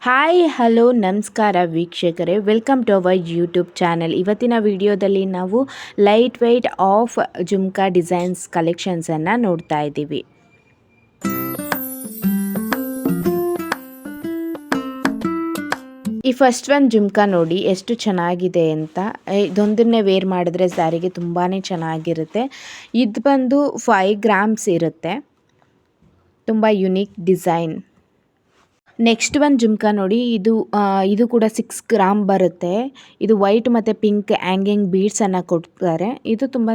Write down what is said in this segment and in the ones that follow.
Hi hello ನಮಸ್ಕಾರ ವೀಕ್ಷಕರೇ, welcome to our YouTube channel. ಇವತ್ತಿನ ವಿಡಿಯೋದಲ್ಲಿ ನಾವು light weight of jhumka designs ಕಲೆಕ್ಷನ್ಸನ್ನು ನೋಡ್ತಾ ಇದ್ದೀವಿ. ಈ ಫಸ್ಟ್ ಒನ್ ಜುಮ್ಕಾ ನೋಡಿ ಎಷ್ಟು ಚೆನ್ನಾಗಿದೆ ಅಂತ. ಇದೊಂದನ್ನೇ ವೇರ್ ಮಾಡಿದ್ರೆ ಸ್ಯಾರಿಗೆ ತುಂಬಾ ಚೆನ್ನಾಗಿರುತ್ತೆ. ಇದು ಬಂದು 5 ಗ್ರಾಮ್ಸ್ ಇರುತ್ತೆ. ತುಂಬ unique design. Next one jhumka ನೋಡಿ, ಇದು ಕೂಡ 6 ಗ್ರಾಮ್ ಬರುತ್ತೆ. ಇದು ವೈಟ್ ಮತ್ತು ಪಿಂಕ್ ಹ್ಯಾಂಗಿಂಗ್ ಬೀಡ್ಸನ್ನು ಕೊಡ್ತಾರೆ. ಇದು ತುಂಬಾ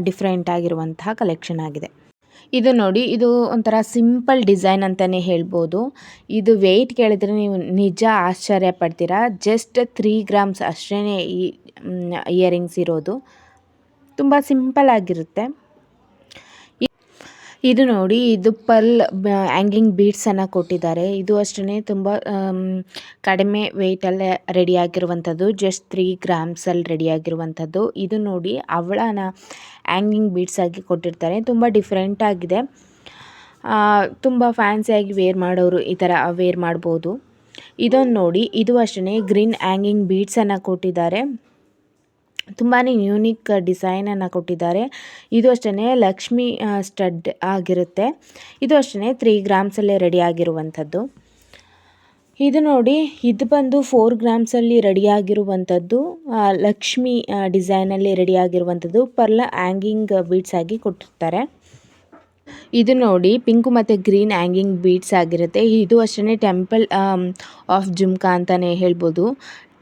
ಡಿಫ್ರೆಂಟ್ ಆಗಿರುವಂತಹ ಕಲೆಕ್ಷನ್ ಆಗಿದೆ. ಇದು ನೋಡಿ, ಇದು ಒಂಥರ ಸಿಂಪಲ್ ಡಿಸೈನ್ ಅಂತಲೇ ಹೇಳ್ಬೋದು. ಇದು ವೆಯ್ಟ್ ಕೇಳಿದ್ರೆ ನೀವು ನಿಜ ಆಶ್ಚರ್ಯ ಪಡ್ತೀರಾ. ಜಸ್ಟ್ 3 ಗ್ರಾಮ್ಸ್ ಅಷ್ಟೇ ಈ ಇಯರಿಂಗ್ಸ್ ಇರೋದು. ತುಂಬ ಸಿಂಪಲ್ ಆಗಿರುತ್ತೆ. ಇದು ನೋಡಿ, ಇದು ಪರ್ಲ್ ಹ್ಯಾಂಗಿಂಗ್ ಬೀಡ್ಸನ್ನು ಕೊಟ್ಟಿದ್ದಾರೆ. ಇದು ಅಷ್ಟೇ ತುಂಬ ಕಡಿಮೆ ವೆಯ್ಟಲ್ಲೇ ರೆಡಿಯಾಗಿರುವಂಥದ್ದು. ಜಸ್ಟ್ 3 ಗ್ರಾಮ್ಸಲ್ಲಿ ರೆಡಿಯಾಗಿರುವಂಥದ್ದು. ಇದು ನೋಡಿ, ಅವಳನ ಹ್ಯಾಂಗಿಂಗ್ ಬೀಡ್ಸ್ ಆಗಿ ಕೊಟ್ಟಿರ್ತಾರೆ. ತುಂಬ ಡಿಫ್ರೆಂಟ್ ಆಗಿದೆ. ತುಂಬ ಫ್ಯಾನ್ಸಿಯಾಗಿ ವೇರ್ ಮಾಡೋರು ಈ ಥರ ವೇರ್ ಮಾಡ್ಬೋದು. ಇದೊಂದು ನೋಡಿ, ಇದು ಅಷ್ಟೇ ಗ್ರೀನ್ ಹ್ಯಾಂಗಿಂಗ್ ಬೀಡ್ಸನ್ನು ಕೊಟ್ಟಿದ್ದಾರೆ. ತುಂಬಾ ಯೂನಿಕ್ ಡಿಸೈನನ್ನು ಕೊಟ್ಟಿದ್ದಾರೆ. ಇದು ಅಷ್ಟೇ ಲಕ್ಷ್ಮಿ ಸ್ಟಡ್ ಆಗಿರುತ್ತೆ. ಇದು ಅಷ್ಟೇ 3 ಗ್ರಾಮ್ಸಲ್ಲೇ ರೆಡಿ ಆಗಿರುವಂಥದ್ದು. ಇದು ನೋಡಿ, ಇದು ಬಂದು 4 ಗ್ರಾಮ್ಸಲ್ಲಿ ರೆಡಿಯಾಗಿರುವಂಥದ್ದು. ಲಕ್ಷ್ಮಿ ಡಿಸೈನಲ್ಲಿ ರೆಡಿಯಾಗಿರುವಂಥದ್ದು. ಪರ್ಲ್ ಹ್ಯಾಂಗಿಂಗ್ ಬೀಡ್ಸ್ ಆಗಿ ಕೊಟ್ಟಿರ್ತಾರೆ. ಇದು ನೋಡಿ, ಪಿಂಕು ಮತ್ತು ಗ್ರೀನ್ ಹ್ಯಾಂಗಿಂಗ್ ಬೀಡ್ಸ್ ಆಗಿರುತ್ತೆ. ಇದು ಅಷ್ಟೇ ಟೆಂಪಲ್ ಆಫ್ ಜುಮ್ಕಾ ಅಂತಲೇ ಹೇಳ್ಬೋದು.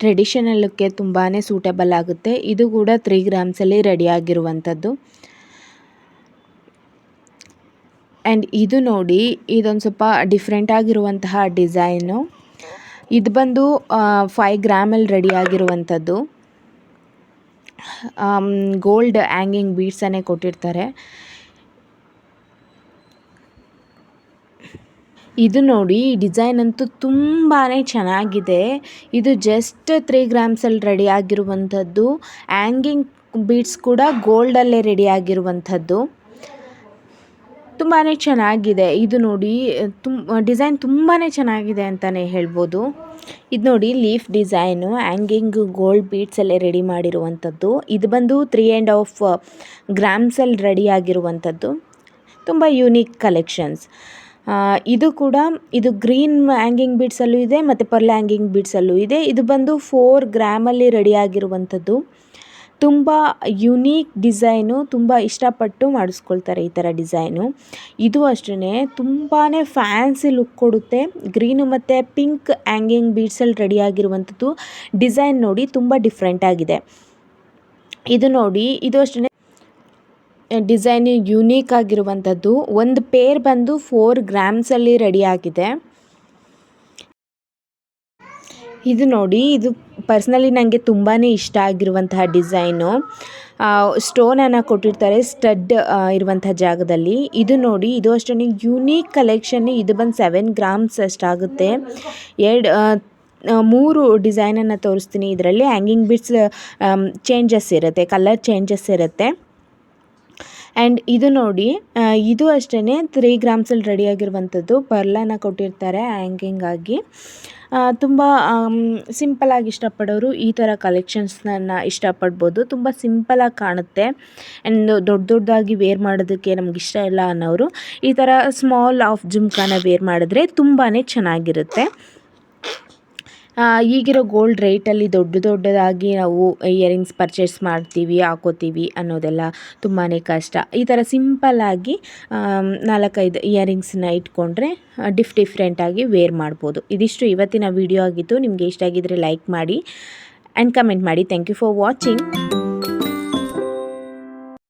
ಟ್ರೆಡಿಷನಲ್ ಲುಕ್ಗೆ ತುಂಬಾ ಸೂಟೇಬಲ್ ಆಗುತ್ತೆ. ಇದು ಕೂಡ 3 ಗ್ರಾಮ್ಸಲ್ಲಿ ರೆಡಿಯಾಗಿರುವಂಥದ್ದು. ಆ್ಯಂಡ್ ಇದು ನೋಡಿ, ಇದೊಂದು ಸ್ವಲ್ಪ ಡಿಫ್ರೆಂಟ್ ಆಗಿರುವಂತಹ ಡಿಸೈನು. ಇದು ಬಂದು 5 ಗ್ರಾಮಲ್ಲಿ ರೆಡಿಯಾಗಿರುವಂಥದ್ದು. ಗೋಲ್ಡ್ ಹ್ಯಾಂಗಿಂಗ್ ಬೀಡ್ಸನ್ನೇ ಕೊಟ್ಟಿರ್ತಾರೆ. ಇದು ನೋಡಿ, ಈ ಡಿಸೈನ್ ಅಂತೂ ತುಂಬಾ ಚೆನ್ನಾಗಿದೆ. ಇದು ಜಸ್ಟ್ 3 ಗ್ರಾಮ್ಸಲ್ಲಿ ರೆಡಿಯಾಗಿರುವಂಥದ್ದು. ಹ್ಯಾಂಗಿಂಗ್ ಬೀಡ್ಸ್ ಕೂಡ ಗೋಲ್ಡಲ್ಲೇ ರೆಡಿಯಾಗಿರುವಂಥದ್ದು. ತುಂಬಾ ಚೆನ್ನಾಗಿದೆ. ಇದು ನೋಡಿ, ಡಿಸೈನ್ ತುಂಬಾ ಚೆನ್ನಾಗಿದೆ ಅಂತಲೇ ಹೇಳ್ಬೋದು. ಇದು ನೋಡಿ, ಲೀಫ್ ಡಿಸೈನು ಹ್ಯಾಂಗಿಂಗ್ ಗೋಲ್ಡ್ ಬೀಡ್ಸಲ್ಲೇ ರೆಡಿ ಮಾಡಿರುವಂಥದ್ದು. ಇದು ಬಂದು 3.5 ಗ್ರಾಮ್ಸಲ್ಲಿ ರೆಡಿಯಾಗಿರುವಂಥದ್ದು. ತುಂಬ ಯೂನಿಕ್ ಕಲೆಕ್ಷನ್ಸ್. ಇದು ಕೂಡ, ಇದು ಗ್ರೀನ್ ಹ್ಯಾಂಗಿಂಗ್ ಬೀಡ್ಸಲ್ಲೂ ಇದೆ ಮತ್ತು ಪರ್ಲ್ ಹ್ಯಾಂಗಿಂಗ್ ಬೀಡ್ಸಲ್ಲೂ ಇದೆ. ಇದು ಬಂದು 4 ಗ್ರಾಮಲ್ಲಿ ರೆಡಿಯಾಗಿರುವಂಥದ್ದು. ತುಂಬ ಯುನೀಕ್ ಡಿಸೈನು. ತುಂಬ ಇಷ್ಟಪಟ್ಟು ಮಾಡಿಸ್ಕೊಳ್ತಾರೆ ಈ ಥರ ಡಿಸೈನು. ಇದು ಅಷ್ಟೇ ತುಂಬಾ ಫ್ಯಾನ್ಸಿ ಲುಕ್ ಕೊಡುತ್ತೆ. ಗ್ರೀನು ಮತ್ತು ಪಿಂಕ್ ಹ್ಯಾಂಗಿಂಗ್ ಬೀಡ್ಸಲ್ಲಿ ರೆಡಿಯಾಗಿರುವಂಥದ್ದು. ಡಿಸೈನ್ ನೋಡಿ, ತುಂಬ ಡಿಫ್ರೆಂಟ್ ಆಗಿದೆ. ಇದು ನೋಡಿ, ಇದು ಅಷ್ಟೇ ಡಿಸೈನ್ ಯುನೀಕ್ ಆಗಿರುವಂಥದ್ದು. ಒಂದು ಪೇರ್ ಬಂದು 4 ಗ್ರಾಮ್ಸಲ್ಲಿ ರೆಡಿಯಾಗಿದೆ. ಇದು ನೋಡಿ, ಇದು ಪರ್ಸ್ನಲಿ ನನಗೆ ತುಂಬಾ ಇಷ್ಟ ಆಗಿರುವಂತಹ ಡಿಸೈನು. ಸ್ಟೋನನ್ನು ಕೊಟ್ಟಿರ್ತಾರೆ ಸ್ಟಡ್ ಇರುವಂಥ ಜಾಗದಲ್ಲಿ. ಇದು ನೋಡಿ, ಇದು ಅಷ್ಟೇ ಯುನೀಕ್ ಕಲೆಕ್ಷನ್. ಇದು ಬಂದು 7 ಗ್ರಾಮ್ಸ್ ಅಷ್ಟಾಗುತ್ತೆ. 3 ಡಿಸೈನನ್ನು ತೋರಿಸ್ತೀನಿ. ಇದರಲ್ಲಿ ಹ್ಯಾಂಗಿಂಗ್ ಬೀಡ್ಸ್ ಚೇಂಜಸ್ ಇರುತ್ತೆ, ಕಲರ್ ಚೇಂಜಸ್ ಇರುತ್ತೆ. ಆ್ಯಂಡ್ ಇದು ನೋಡಿ, ಇದು ಅಷ್ಟೇ 3 ಗ್ರಾಮ್ಸಲ್ಲಿ ರೆಡಿಯಾಗಿರುವಂಥದ್ದು. ಪರ್ಲನ್ನು ಕೊಟ್ಟಿರ್ತಾರೆ ಹ್ಯಾಂಗಿಂಗ್ ಆಗಿ. ತುಂಬ ಸಿಂಪಲಾಗಿ ಇಷ್ಟಪಡೋರು ಈ ಥರ ಕಲೆಕ್ಷನ್ಸ್ನ ಇಷ್ಟಪಡ್ಬೋದು. ತುಂಬ ಸಿಂಪಲಾಗಿ ಕಾಣುತ್ತೆ. ಆ್ಯಂಡ್ ದೊಡ್ಡದಾಗಿ ವೇರ್ ಮಾಡೋದಕ್ಕೆ ನಮ್ಗೆ ಇಷ್ಟ ಇಲ್ಲ ಅನ್ನೋರು ಈ ಥರ ಸ್ಮಾಲ್ ಆಫ್ ಜುಮ್ಕಾನ ವೇರ್ ಮಾಡಿದ್ರೆ ತುಂಬಾ ಚೆನ್ನಾಗಿರುತ್ತೆ. ಈಗಿರೋ ಗೋಲ್ಡ್ ರೇಟಲ್ಲಿ ದೊಡ್ಡದಾಗಿ ನಾವು ಇಯರಿಂಗ್ಸ್ ಪರ್ಚೇಸ್ ಮಾಡ್ತೀವಿ, ಹಾಕೋತೀವಿ ಅನ್ನೋದೆಲ್ಲ ತುಂಬಾ ಕಷ್ಟ. ಈ ಥರ ಸಿಂಪಲ್ಲಾಗಿ 4-5 ಇಯರಿಂಗ್ಸನ್ನ ಇಟ್ಕೊಂಡ್ರೆ ಡಿಫ್ರೆಂಟಾಗಿ ವೇರ್ ಮಾಡ್ಬೋದು. ಇದಿಷ್ಟು ಇವತ್ತಿನ ವಿಡಿಯೋ ಆಗಿತ್ತು. ನಿಮಗೆ ಇಷ್ಟ ಆಗಿದ್ದರೆ ಲೈಕ್ ಮಾಡಿ ಆ್ಯಂಡ್ ಕಮೆಂಟ್ ಮಾಡಿ. Thank you for watching.